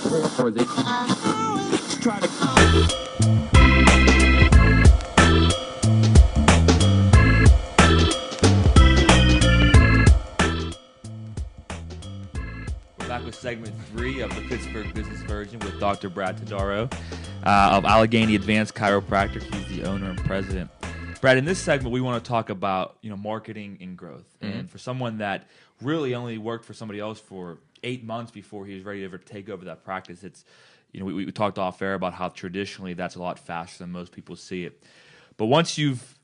Or they try to. We're back with segment 3 of the Pittsburgh Business Virgin with Dr. Brad Todaro of Allegheny Advanced Chiropractic. He's the owner and president. Brad, in this segment, we want to talk about marketing and growth. Mm-hmm. And for someone that really only worked for somebody else for 8 months before he was ready to ever take over that practice, it's we talked off air about how traditionally that's a lot faster than most people see it. But once you've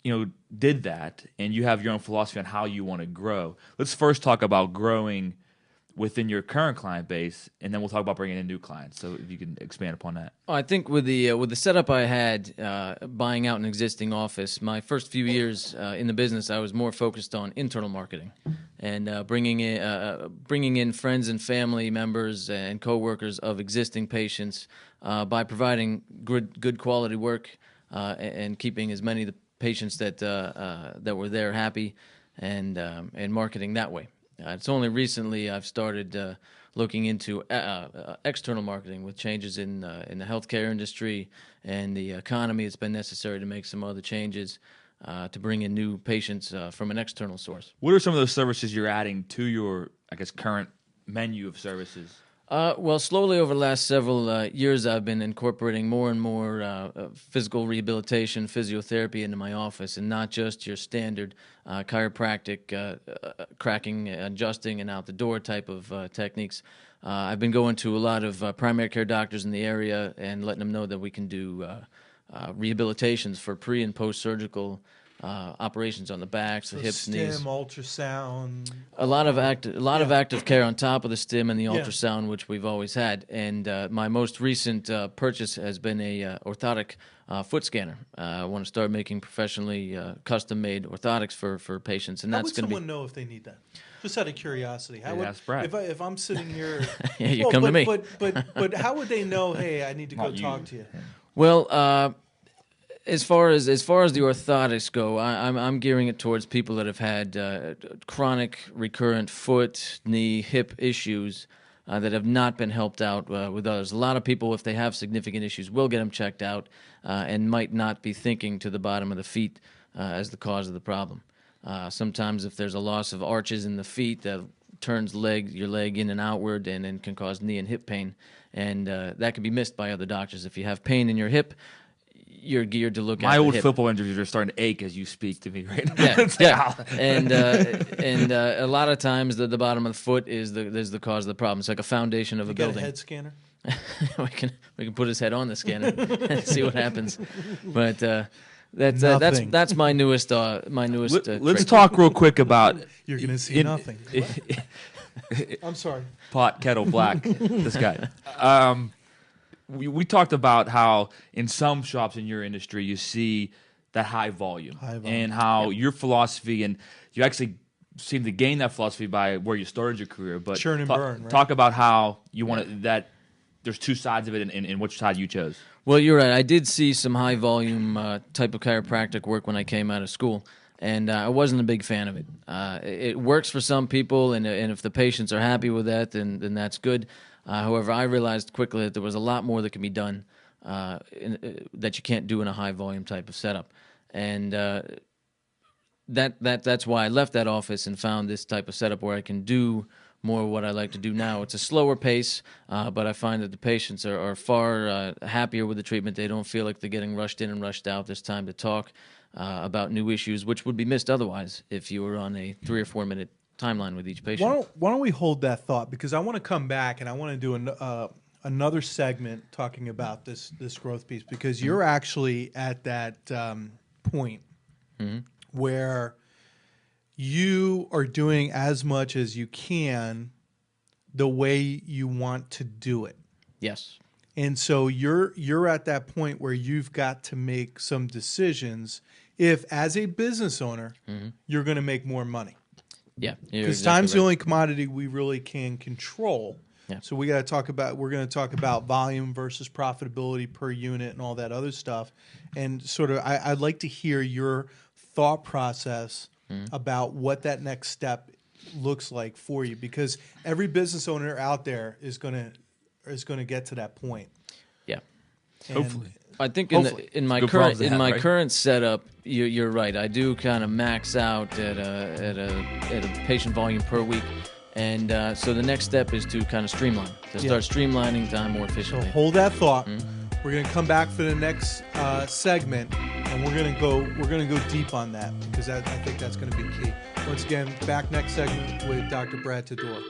did that and you have your own philosophy on how you want to grow, let's first talk about growing within your current client base, and then we'll talk about bringing in new clients. So if you can expand upon that. I think with the setup I had, buying out an existing office, my first few years in the business, I was more focused on internal marketing and bringing in friends and family members and coworkers of existing patients by providing good quality work and keeping as many of the patients that were there happy and marketing that way. It's only recently I've started looking into external marketing with changes in the healthcare industry and the economy. It's been necessary to make some other changes to bring in new patients from an external source. What are some of those services you're adding to your, current menu of services? Well, slowly over the last several years, I've been incorporating more and more physical rehabilitation, physiotherapy into my office, and not just your standard chiropractic, cracking, adjusting, and out the door type of techniques. I've been going to a lot of primary care doctors in the area and letting them know that we can do rehabilitations for pre- and post-surgical operations on the backs, the hips, knees. Stim, ultrasound. A lot of active care on top of the stim and the ultrasound, which we've always had. And my most recent purchase has been a orthotic foot scanner. I want to start making professionally custom-made orthotics for patients, and that's going to be. How would someone know if they need that? Just out of curiosity, Ask Brad. if I'm sitting here, yeah, you come to me. But how would they know? Hey, I need to go talk to you. Well, as far as the orthotics go, I'm gearing it towards people that have had chronic, recurrent foot, knee, hip issues that have not been helped out with others. A lot of people, if they have significant issues, will get them checked out and might not be thinking to the bottom of the feet as the cause of the problem. Sometimes if there's a loss of arches in the feet, that turns your leg in and outward and can cause knee and hip pain. And that can be missed by other doctors. If you have pain in your hip, you're geared to look at my old hip. football injuries are starting to ache as you speak to me right now. Yeah. And a lot of times the bottom of the foot is the cause of the problem. It's like a foundation of a building. Got a head scanner? we can put his head on the scanner and see what happens. But that's my newest Let's talk real quick about. You're going to see nothing. I'm sorry. Pot, kettle, black. This guy. We talked about how in some shops in your industry you see that high volume. And how your philosophy, and you actually seem to gain that philosophy by where you started your career. But churn and burn, right? Talk about how you want that. There's two sides of it, and which side you chose. Well, you're right. I did see some high volume type of chiropractic work when I came out of school, and I wasn't a big fan of it. It works for some people, and if the patients are happy with that, then that's good. However, I realized quickly that there was a lot more that can be done that you can't do in a high-volume type of setup. And that's why I left that office and found this type of setup where I can do more of what I like to do now. It's a slower pace, but I find that the patients are far happier with the treatment. They don't feel like they're getting rushed in and rushed out. There's time to talk about new issues, which would be missed otherwise if you were on a 3 or 4 minute timeline with each patient. Why don't we hold that thought, because I want to come back and I want to do another segment talking about this growth piece, because you're actually at that point where you are doing as much as you can the way you want to do it. Yes. And so you're at that point where you've got to make some decisions if, as a business owner, you're going to make more money. Yeah, because time's the only commodity we really can control. Yeah. So we're going to talk about volume versus profitability per unit and all that other stuff. And sort of, I'd like to hear your thought process about what that next step looks like for you, because every business owner out there is going to is going to get to that point. Yeah. And Hopefully. I think Hopefully. in my Good current problems to have, right? current setup, you're right. I do kind of max out at a patient volume per week, and so the next step is to kind of streamline, start streamlining time more So efficiently. hold that thought. We're going to come back for the next segment, and we're going to go deep on that because I think that's going to be key. Once again, back next segment with Dr. Brad Todaro.